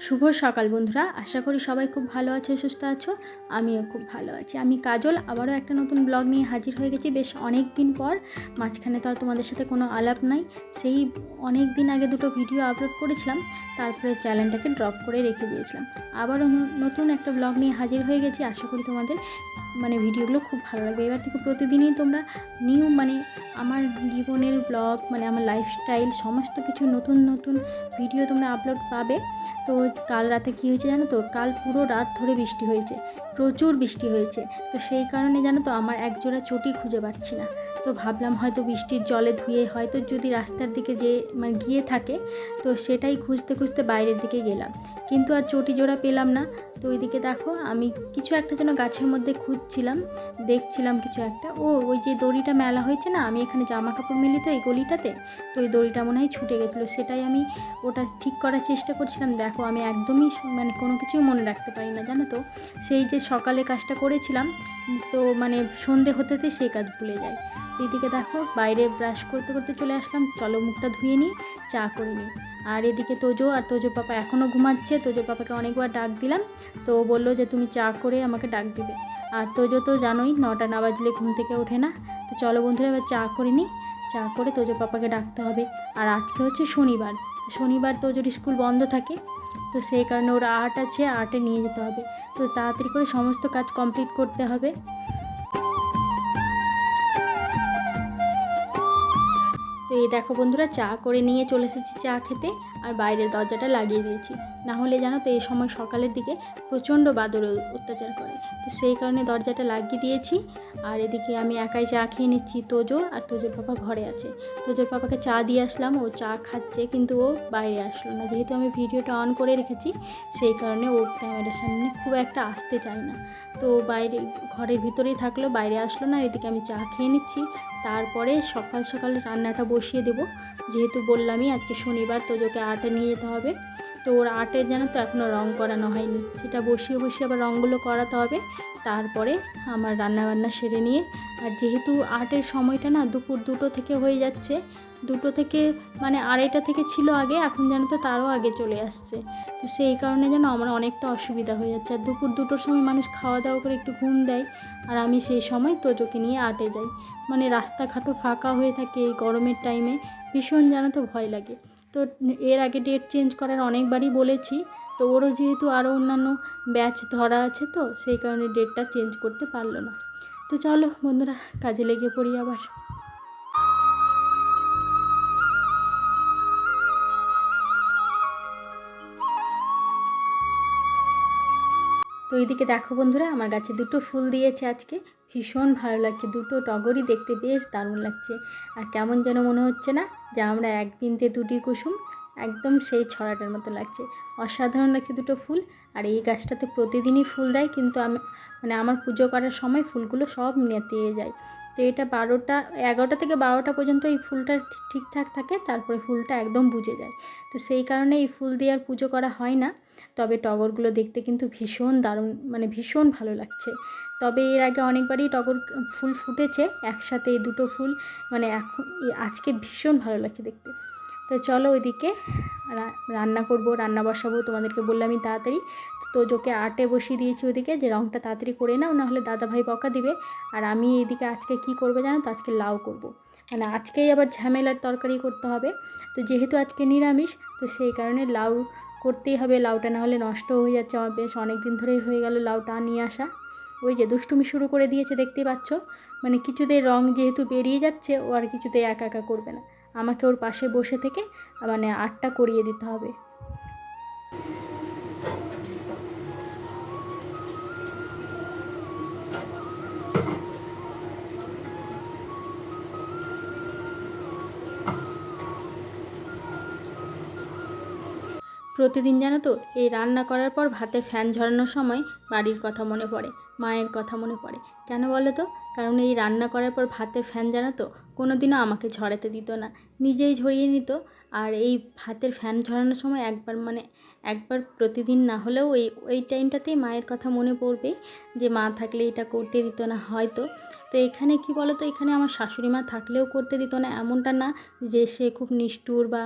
শুভ সকাল বন্ধুরা, আশা করি সবাই খুব ভালো আছো, সুস্থ আছো। আমিও খুব ভালো আছি। আমি কাজল আবারও একটা নতুন ব্লগ নিয়ে হাজির হয়ে গেছি বেশ অনেক দিন পর। মাঝখানে তো আর তোমাদের সাথে কোনো আলাপ নাই। সেই অনেক দিন আগে দুটো ভিডিও আপলোড করেছিলাম, তারপরে চ্যানেলটাকে ড্রপ করে রেখে দিয়েছিলাম। আবারও নতুন একটা ব্লগ নিয়ে হাজির হয়ে গেছি। আশা করি তোমাদের ভিডিওগুলো খুব ভালো লাগবে। এবার থেকে প্রতিদিনই তোমরা নিউ আমার জীবনের ব্লগ আমার লাইফস্টাইল সমস্ত কিছু নতুন নতুন ভিডিও তোমরা আপলোড পাবে। তো কাল রাতে কী হয়েছে জানো তো, কাল পুরো রাত ধরে বৃষ্টি হয়েছে, প্রচুর বৃষ্টি হয়েছে। তো সেই কারণে জানো তো আমার একজোড়া চটি খুঁজে পাচ্ছি না। তো ভাবলাম হয়তো বৃষ্টির জলে ধুয়ে হয়তো যদি রাস্তার দিকে গিয়ে থাকে, তো সেটাই খুঁজতে খুঁজতে বাইরের দিকে গেলাম, কিন্তু আর চটি জোড়া পেলাম না। তো ওইদিকে দেখো আমি কিছু একটা যেন গাছের মধ্যে খুঁজছিলাম, দেখছিলাম কিছু একটা। ওই যে দড়িটা মেলা হয়েছে না, আমি এখানে জামা কাপড় মেলি তো এই গলিটাতে, তো ওই দড়িটা মনে হয় ছুটে গেছিলো, সেটাই আমি ওটা ঠিক করার চেষ্টা করছিলাম। দেখো আমি একদমই কোনো কিছুই মনে রাখতে পারি না জানো তো। সেই যে সকালে কাজটা করেছিলাম, তো সন্ধে হতে হতে সেই কাজ ভুলে যাই। তো এদিকে দেখো বাইরে ব্রাশ করতে করতে চলে আসলাম, চলো মুখটা ধুয়ে নিই, চা করে নিই। আর এদিকে তোজো পাপা এখনও ঘুমাচ্ছে। তোজো পাপাকে অনেকবার ডাক দিলাম, তো বললো যে তুমি চা করে আমাকে ডাক দিবে। আর তোজো তো জানোই 9টা না বাজলে ঘুম থেকে ওঠে না। তো চলো বন্ধুরা এবার চা করে নিই, চা করে তোজো পাপাকে ডাকতে হবে। আর আজকে হচ্ছে শনিবার তোজোর স্কুল বন্ধ থাকে, তো সেই কারণে ওর আর্ট আছে, আর্টে নিয়ে যেতে হবে। তো তাড়াতাড়ি করে সমস্ত কাজ কমপ্লিট করতে হবে। তো এই দেখো বন্ধুরা, চা করে নিয়ে চলে এসেছি চা খেতে, আর বাইরের দরজাটা লাগিয়ে দিয়েছি। না হলে জানো তো এই সময় সকালের দিকে প্রচণ্ড বাদর অত্যাচার করে, তো সেই কারণে দরজাটা লাগিয়ে দিয়েছি। আর এদিকে আমি একাই চা খেয়ে নিচ্ছি, আর তোজোর পাপা ঘরে আছে। তোজোর পাপাকে চা দিয়ে আসলাম, ও চা খাচ্ছে, কিন্তু ও বাইরে আসলো না। যেহেতু আমি ভিডিওটা অন করে রেখেছি, সেই কারণে ও ক্যামেরার সামনে খুব একটা আসতে চায় না। তো বাইরে ঘরের ভিতরেই থাকলো, বাইরে আসলো না। এদিকে আমি চা খেয়ে নিচ্ছি, তারপরে সকাল সকাল রান্নাটা বসিয়ে দেবো। যেহেতু বললামই আজকে শনিবার, তোজোকে আর্টে নিয়ে যেতে হবে। তো ওর আর্টের জানো তো এখনও রং করানো হয়নি, সেটা বসিয়ে আবার রঙগুলো করাতে হবে। তারপরে আমার রান্নাবান্না সেরে নিয়ে, আর যেহেতু আর্টের সময়টা না দুপুর 2টো থেকে হয়ে যাচ্ছে, 2টো থেকে 2:30 থেকে ছিল আগে, এখন জানো তো তারও আগে চলে আসছে। তো সেই কারণে যেন আমার অনেকটা অসুবিধা হয়ে যাচ্ছে। আর দুপুর 2টোর সময় মানুষ খাওয়া দাওয়া করে একটু ঘুম দেয়, আর আমি সেই সময় তোজোকে নিয়ে আর্টে যাই। রাস্তাঘাটও ফাঁকা হয়ে থাকে এই গরমের টাইমে, ভীষণ জানো তো ভয় লাগে। তো এর আগে ডেট চেঞ্জ করার অনেকবারই বলেছি, তো ওরও যেহেতু আরও অন্যান্য ব্যাচ ধরা আছে, তো সেই কারণে ডেটটা চেঞ্জ করতে পারলো না। তো চলো বন্ধুরা কাজে লেগে পড়ি আবার। তো এইদিকে দেখো বন্ধুরা, আমার গাছে 2টো ফুল দিয়েছে আজকে, ভীষণ ভালো লাগছে। 2টো টগরই দেখতে বেশ দারুণ লাগছে। আর কেমন যেন মনে হচ্ছে না যে আমরা এক বিনতে 2টি কুসুম, একদম সেই ছড়াটার মতো লাগছে। অসাধারণ লাগছে 2টো ফুল। আর এই গাছটাতে প্রতিদিনই ফুল দেয়, কিন্তু আমি আমার পুজো করার সময় ফুলগুলো সব নেতিয়ে যায়। তো এটা 11টা থেকে 12টা পর্যন্ত এই ফুলটা ঠিকঠাক থাকে, তারপরে ফুলটা একদম বুঝে যায়। তো সেই কারণে এই ফুল দিয়ে আর পুজো করা হয় না। তবে টগরগুলো দেখতে কিন্তু ভীষণ দারুণ, ভীষণ ভালো লাগছে। তবে এর আগে অনেকবারই টগর ফুল ফুটেছে একসাথে, এই 2টো ফুল এখন আজকে ভীষণ ভালো লাগছে দেখতে। তো চলো ওইদিকে রান্না করব, রান্না বসাবো। তোমাদেরকে বললামই তাড়াতাড়ি, তো তোজোকে আর্টে বসিয়ে দিয়েছি ওদিকে, যে রঙটা তাড়াতাড়ি করে নাও, নাহলে দাদাভাই বকা দিবে। আর আমি এদিকে আজকে কি করবো জানো তো, আজকে লাউ করব। আজকেই আবার ঝামেলার তরকারি করতে হবে। তো যেহেতু আজকে নিরামিষ, তো সেই কারণে লাউ করতেই হবে। লাউটা না হলে নষ্ট হয়ে যাচ্ছে, আমার বেশ অনেক দিন ধরেই হয়ে গেল লাউটা নিয়ে আসা। ওই যে দুষ্টুমি শুরু করে দিয়েছে, দেখতেই পাচ্ছ। কিছুতেই রং যেহেতু বেরিয়ে যাচ্ছে, ও আর কিছুতেই একা একা করবে না, আমাকে ওর পাশে বসে থেকে আর্টটা করিয়ে দিতে হবে। প্রতিদিন জানো তো এই রান্না করার পর ভাতের ফ্যান ঝরানোর সময় বাড়ির কথা মনে পড়ে, মায়ের কথা মনে পড়ে। কেন বলো তো? কারণ এই রান্না করার পর ভাতের ফ্যান জানো তো কোনো দিনও আমাকে ঝরাতে দিত না, নিজেই ঝরিয়ে নিত। আর এই ভাতের ফ্যান ঝরানোর সময় একবার প্রতিদিন না হলেও ওই টাইমটাতেই মায়ের কথা মনে পড়বে, যে মা থাকলে এটা করতে দিত না হয়তো। তো এখানে কি বলো তো, এখানে আমার শাশুড়ি মা থাকলেও করতে দিত না, এমনটা না যে সে খুব নিষ্ঠুর বা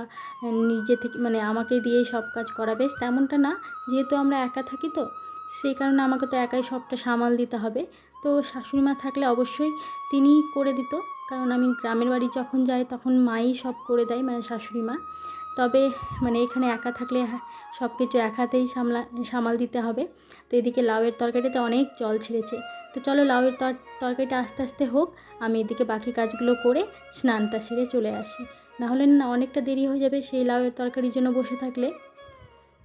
নিজে থেকে মানে আমাকে দিয়েই সব কাজ করাবে, তেমনটা না। যেহেতু আমরা একা থাকি তো সেই কারণে আমাকে তো একাই সবটা সামাল দিতে হবে। তো শাশুড়ি মা থাকলে অবশ্যই তিনিই করে দিত, কারণ আমি গ্রামের বাড়ি যখন যাই তখন মাই সব করে দেয়, মানে শাশুড়ি মা। তবে মানে এখানে একা থাকলে সব কিছু এক হাতেই সামাল দিতে হবে। তো এদিকে লাউয়ের তরকারিতে অনেক জল ছেড়েছে। তো চলো লাউয়ের তরকারিটা আস্তে আস্তে হোক, আমি এদিকে বাকি কাজগুলো করে স্নানটা সেরে চলে আসি। নাহলে না অনেকটা দেরি হয়ে যাবে সেই লাউয়ের তরকারির জন্য বসে থাকলে।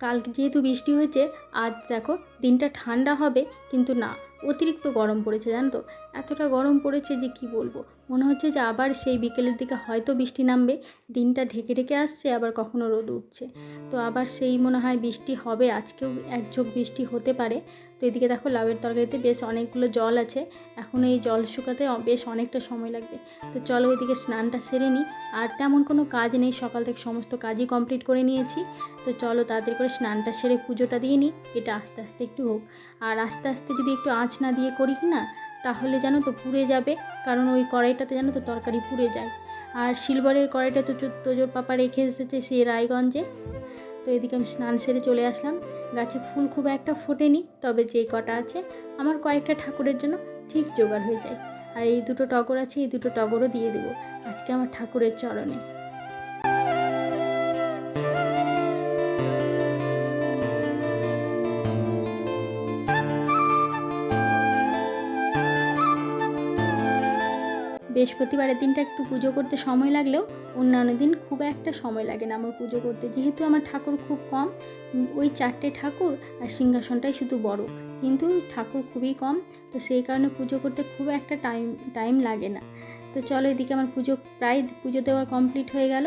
কালকে যেহেতু বৃষ্টি হয়েছে, আজ দেখো দিনটা ঠান্ডা হবে, কিন্তু না, অতিরিক্ত গরম পড়েছে জানো তো। এতটা গরম পড়েছে যে কি বলবো, মনে হচ্ছে যে আবার সেই বিকেলের দিকে হয়তো বৃষ্টি নামবে। দিনটা ঢেকে ঢেকে আসছে, আবার কখনো রোদ উঠছে। তো আবার সেই মনে হয় বৃষ্টি হবে, আজকেও একঝোঁক বৃষ্টি হতে পারে। তো এদিকে দেখো লাউয়ের তরকারিতে বেশ অনেকগুলো জল আছে, এখন এই জল শুকাতে বেশ অনেকটা সময় লাগবে। তো চলো ওইদিকে স্নানটা সেরে নিই। আর তেমন কোনো কাজ নেই, সকাল থেকে সমস্ত কাজই কমপ্লিট করে নিয়েছি। তো চলো তাড়াতাড়ি করে স্নানটা সেরে পুজোটা দিয়ে নিই, এটা আস্তে আস্তে একটু হোক। আর আস্তে আস্তে যদি একটু আঁচ না দিয়ে করি কি না, তাহলে জানো তো পুড়ে যাবে, কারণ ওই কড়াইটাতে জানো তো তরকারি পুড়ে যায়। আর সিলভারের কড়াইটা তো তোজোর পাপা রেখে এসেছে সে রায়গঞ্জে। তো এদিকে আমি স্নান সেরে চলে আসলাম। গাছে ফুল খুব একটা ফোটেনি, তবে যেই কটা আছে আমার কয়েকটা ঠাকুরের জন্য ঠিক জোগাড় হয়ে যায়। আর এই দুটো টগর আছে, এই দুটো টগরও দিয়ে দেবো আজকে আমার ঠাকুরের চরণে। বৃহস্পতিবারের দিনটা একটু পুজো করতে সময় লাগলেও অন্যান্য দিন খুব একটা সময় লাগে না আমার পুজো করতে, যেহেতু আমার ঠাকুর খুব কম, ওই 4টে ঠাকুর আর সিংহাসনটাই শুধু বড়, কিন্তু ঠাকুর খুবই কম। তো সেই কারণে পুজো করতে খুব একটা টাইম লাগে না। তো চলো এদিকে আমার পুজো দেওয়া কমপ্লিট হয়ে গেল।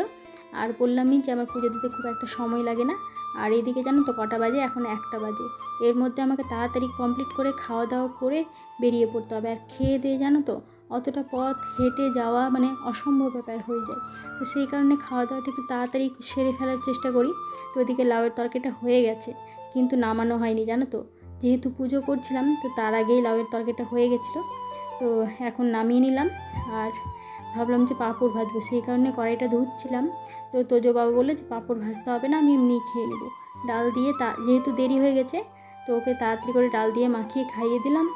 আর বললামই যে আমার পুজো দিতে খুব একটা সময় লাগে না। আর এইদিকে জানো তো কটা বাজে, এখন 1টা বাজে। এর মধ্যে আমাকে তাড়াতাড়ি কমপ্লিট করে খাওয়া দাওয়া করে বেরিয়ে পড়তে হবে। আর খেয়ে দিয়ে জানো তো অতটা পথ হেঁটে যাওয়া মানে অসম্ভব ব্যাপার হয়ে যায়। তো সেই কারণে খাওয়া দাওয়াটা একটু তাড়াতাড়ি সেরে ফেলার চেষ্টা করি। তো ওইদিকে লাউয়ের তরকারিটা হয়ে গেছে, কিন্তু নামানো হয়নি জানো তো, যেহেতু পুজো করছিলাম তো তার আগেই লাউয়ের তরকারিটা হয়ে গেছিলো। তো এখন নামিয়ে নিলাম। আর ভাবলাম যে পাঁপড় ভাজবো, সেই কারণে কড়াইটা ধুচ্ছিলাম। তো তোজো বাবা বললো যে পাঁপড় ভাজতে হবে না, আমি এমনি খেয়ে নেবো ডাল দিয়ে। যেহেতু দেরি হয়ে গেছে তো ওকে তাড়াতাড়ি করে ডাল দিয়ে মাখিয়ে খাইয়ে দিলাম।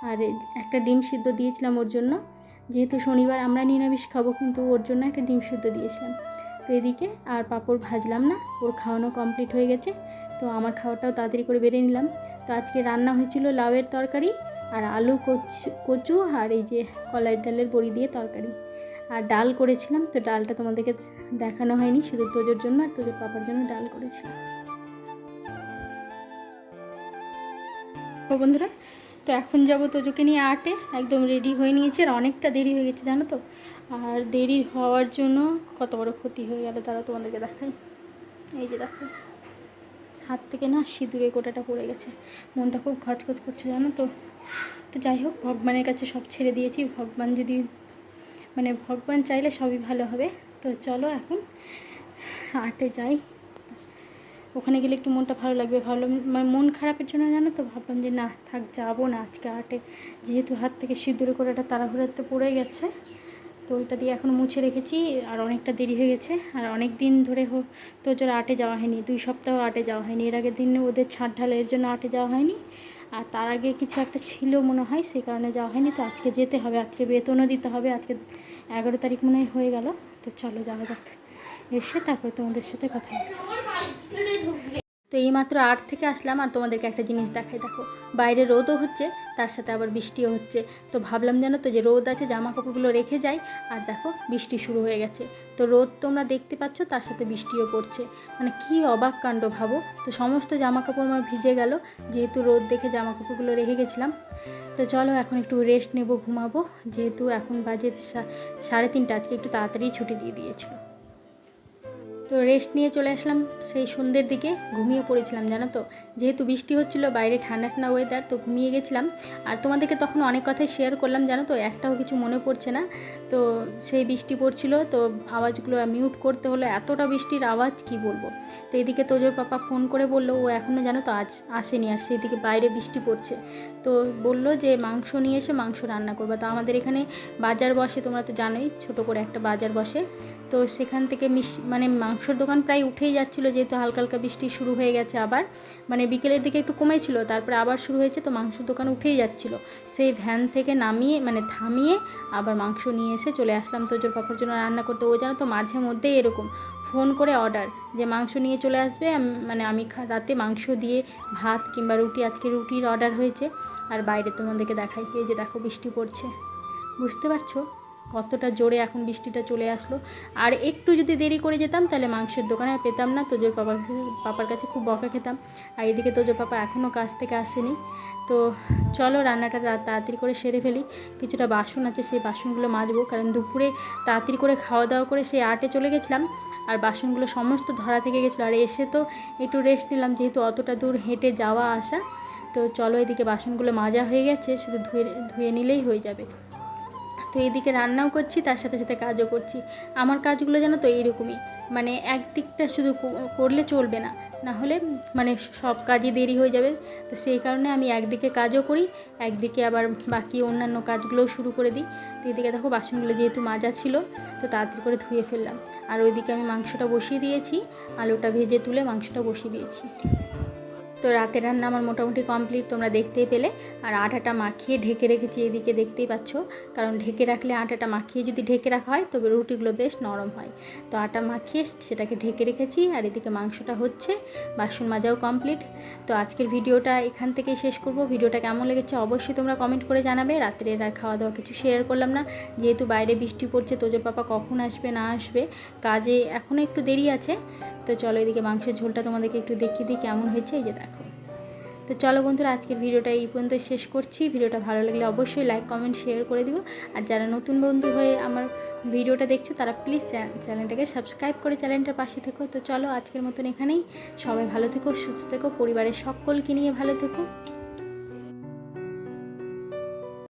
আর একটা ডিম সিদ্ধ দিয়েছিলাম ওর জন্য, যেহেতু শনিবার আমরা নিরামিষ খাবো, কিন্তু ওর জন্য একটা ডিম সিদ্ধ দিয়েছিলাম। তো এদিকে আর পাঁপড় ভাজলাম না, ওর খাওয়ানো কমপ্লিট হয়ে গেছে। তো আমার খাওয়াটাও তাড়াতাড়ি করে বেড়ে নিলাম। তো আজকে রান্না হয়েছিল লাউয়ের তরকারি আর আলু কচু আর এই যে কলাইয়ের ডালের বড়ি দিয়ে তরকারি। আর ডাল করেছিলাম, তো ডালটা তোমাদেরকে দেখানো হয়নি, শুধু তোজোর জন্য আর তোজোর পাপার জন্য ডাল করেছিলাম। তো বন্ধুরা, তো এখন যাবো তোজোকে নিয়ে আর্টে, একদম রেডি হয়ে নিয়েছি। আর অনেকটা দেরি হয়ে গেছে জানো তো। আর দেরি হওয়ার জন্য কত বড় ক্ষতি হয়ে গেল তারা তোমাদেরকে দেখাই। এই যে দেখো হাত থেকে না সিঁদুরের গোটাটা পড়ে গেছে, মনটা খুব খচখচ করছে জানো তো। তো যাই হোক, ভগবানের কাছে সব ছেড়ে দিয়েছি, ভগবান যদি মানে ভগবান চাইলে সবই ভালো হবে। তো চলো এখন আর্টে যাই, ওখানে গেলে একটু মনটা ভালো লাগবে। ভাবলাম মানে মন খারাপের জন্য জানো তো ভাবলাম যে না থাক, যাবো না আজকে আর্টে, যেহেতু হাত থেকে সিঁদুরে করাটা তাড়াহুড়াতে পড়ে গেছে। তো ওইটা দিয়ে এখন মুছে রেখেছি। আর অনেকটা দেরি হয়ে গেছে, আর অনেক দিন ধরে তো যারা আর্টে যাওয়া হয়নি, 2 সপ্তাহ আর্টে যাওয়া হয়নি। এর আগের দিন ওদের ছাদ ঢালাইয়ের জন্য আর্টে যাওয়া হয়নি, আর তার আগে কিছু একটা ছিল মনে হয়, সেই কারণে যাওয়া হয়নি। তো আজকে যেতে হবে, আজকে বেতনও দিতে হবে, আজকে 11 তারিখ মনে হয় হয়ে গেল। তো চলো যাওয়া যাক, এসে তারপর তোমাদের সাথে কথা হবে। তো এইমাত্র আর্ট থেকে আসলাম, আর তোমাদেরকে একটা জিনিস দেখাই, দেখো বাইরে রোদও হচ্ছে, তার সাথে আবার বৃষ্টিও হচ্ছে। তো ভাবলাম জানো তো যে রোদ আছে, জামা কাপড়গুলো রেখে যাই। আর দেখো বৃষ্টি শুরু হয়ে গেছে, তো রোদ তোমরা দেখতে পাচ্ছ, তার সাথে বৃষ্টিও পড়ছে, মানে কি অবাক কাণ্ড ভাবো। তো সমস্ত জামা কাপড় আমার ভিজে গেল, যেহেতু রোদ দেখে জামা কাপড়গুলো রেখে গেছিলাম। তো চলো এখন একটু রেস্ট নেব, ঘুমাবো, যেহেতু এখন বাজে 3:30, আজকে একটু তাড়াতাড়ি ছুটি দিয়ে দিয়েছিল। তো রেস্ট নিয়ে চলে আসলাম সেই সন্ধ্যের দিকে, ঘুমিয়ে পড়েছিলাম জানো তো, যেহেতু বৃষ্টি হচ্ছিলো বাইরে, ঠান্ডা ঠান্ডা ওয়েদার, তো ঘুমিয়ে গেছিলাম। আর তোমাদেরকে তখন অনেক কথাই শেয়ার করলাম জানো তো, একটাও কিছু মনে পড়ছে না। তো সেই বৃষ্টি পড়ছিল, তো আওয়াজগুলো মিউট করতে হলো, এতটা বৃষ্টির আওয়াজ কি বলবো। তো এদিকে তোজোর পাপা ফোন করে বললো ও এখনও জানো তো আজ আসেনি, আর সেদিকে বাইরে বৃষ্টি পড়ছে। তো বললো যে মাংস নিয়ে এসে মাংস রান্না করবে। তো আমাদের এখানে বাজার বসে, তোমরা তো জানোই, ছোটো করে একটা বাজার বসে। তো সেখান থেকে মানে মাংসর দোকান প্রায় উঠেই যাচ্ছিলো, যেহেতু হালকা হালকা বৃষ্টি শুরু হয়ে গেছে আবার, মানে বিকেলের দিকে একটু কমেছিল, তারপরে আবার শুরু হয়েছে। তো মাংসর দোকান উঠেই যাচ্ছিলো, সেই ভ্যান থেকে নামিয়ে মানে থামিয়ে আবার মাংস নিয়ে এসে চলে আসলাম তোজোর পাপার জন্য রান্না করতে। ও জানো তো মাঝে মধ্যেই এরকম ফোন করে অর্ডার যে মাংস নিয়ে চলে আসবে, মানে আমি রাতে মাংস দিয়ে ভাত কিংবা রুটি, আজকে রুটির অর্ডার হয়েছে। আর বাইরে তোমাদেরকে দেখাই, এই যে দেখো বৃষ্টি পড়ছে, বুঝতে পারছো কতটা জোরে এখন বৃষ্টিটা চলে আসলো। আর একটু যদি দেরি করে যেতাম তাহলে মাংসের দোকানে আর পেতাম না, তোজোর পাপার কাছে খুব বকা খেতাম। আর এদিকে তোজোর পাপা এখনও কাজ থেকে আসেনি। তো চলো রান্নাটা তাড়াতাড়ি করে সেরে ফেলি। কিছুটা বাসন আছে, সেই বাসনগুলো মাজবো, কারণ দুপুরে তাড়াতাড়ি করে খাওয়া দাওয়া করে সেই 8-এ চলে গেছিলাম, আর বাসনগুলো সমস্ত ধরা থেকে গেছিলো। আর এসে তো একটু রেস্ট নিলাম, যেহেতু অতটা দূর হেঁটে যাওয়া আসা। তো চলো এদিকে বাসনগুলো মাজা হয়ে গেছে, শুধু ধুয়ে নিলেই হয়ে যাবে। তো এদিকে রান্নাও করছি, তার সাথে সাথে কাজও করছি। আমার কাজগুলো জানো তো এইরকমই, মানে একদিকটা শুধু করলে চলবে না, না হলে মানে সব কাজই দেরি হয়ে যাবে। তো সেই কারণে আমি একদিকে কাজও করি, একদিকে আবার বাকি অন্যান্য কাজগুলোও শুরু করে দিই। তো এদিকে দেখো বাসনগুলো যেহেতু মাজা ছিল, তো তাড়াতাড়ি করে ধুয়ে ফেললাম। আর ওইদিকে আমি মাংসটা বসিয়ে দিয়েছি, আলুটা ভেজে তুলে মাংসটা বসিয়ে দিয়েছি। তো রাতের রান্না আমার মোটামুটি কমপ্লিট, তোমরা দেখতেই পেলে। আর আটাটা মাখিয়ে ঢেকে রেখেছি, এদিকে দেখতেই পাচ্ছ, কারণ ঢেকে রাখলে আটাটা মাখিয়ে যদি ঢেকে রাখা হয় তবে রুটিগুলো বেশ নরম হয়। তো আটা মাখিয়ে সেটাকে ঢেকে রেখেছি, আর এদিকে মাংসটা হচ্ছে, বাসন মাজাও কমপ্লিট। তো আজকের ভিডিওটা এখান থেকেই শেষ করব। ভিডিওটা কেমন লেগেছে অবশ্যই তোমরা কমেন্ট করে জানাবে। রাত্রের আর খাওয়া দাওয়া কিছু শেয়ার করলাম না, যেহেতু বাইরে বৃষ্টি পড়ছে, তোজোর পাপা কখন আসবে না আসবে, কাজে এখনও একটু দেরি আছে। তো চলো এদিকে মাংসের ঝোলটা তোমাদেরকে একটু দেখিয়ে দিই কেমন হয়েছে, এই যে দেখো। তো চলো বন্ধুরা, আজকের ভিডিওটা এই পর্যন্ত শেষ করছি। ভিডিওটা ভালো লাগলে অবশ্যই লাইক কমেন্ট শেয়ার করে দিও। আর যারা নতুন বন্ধু হয়ে আমার ভিডিওটা দেখছো তারা প্লিজ চ্যানেলটাকে সাবস্ক্রাইব করে চ্যানেলটার পাশে থেকো। তো চলো আজকের মতন এখানেই, সবাই ভালো থেকো, সুস্থ থেকো, পরিবারের সকলকে নিয়ে ভালো থেকো।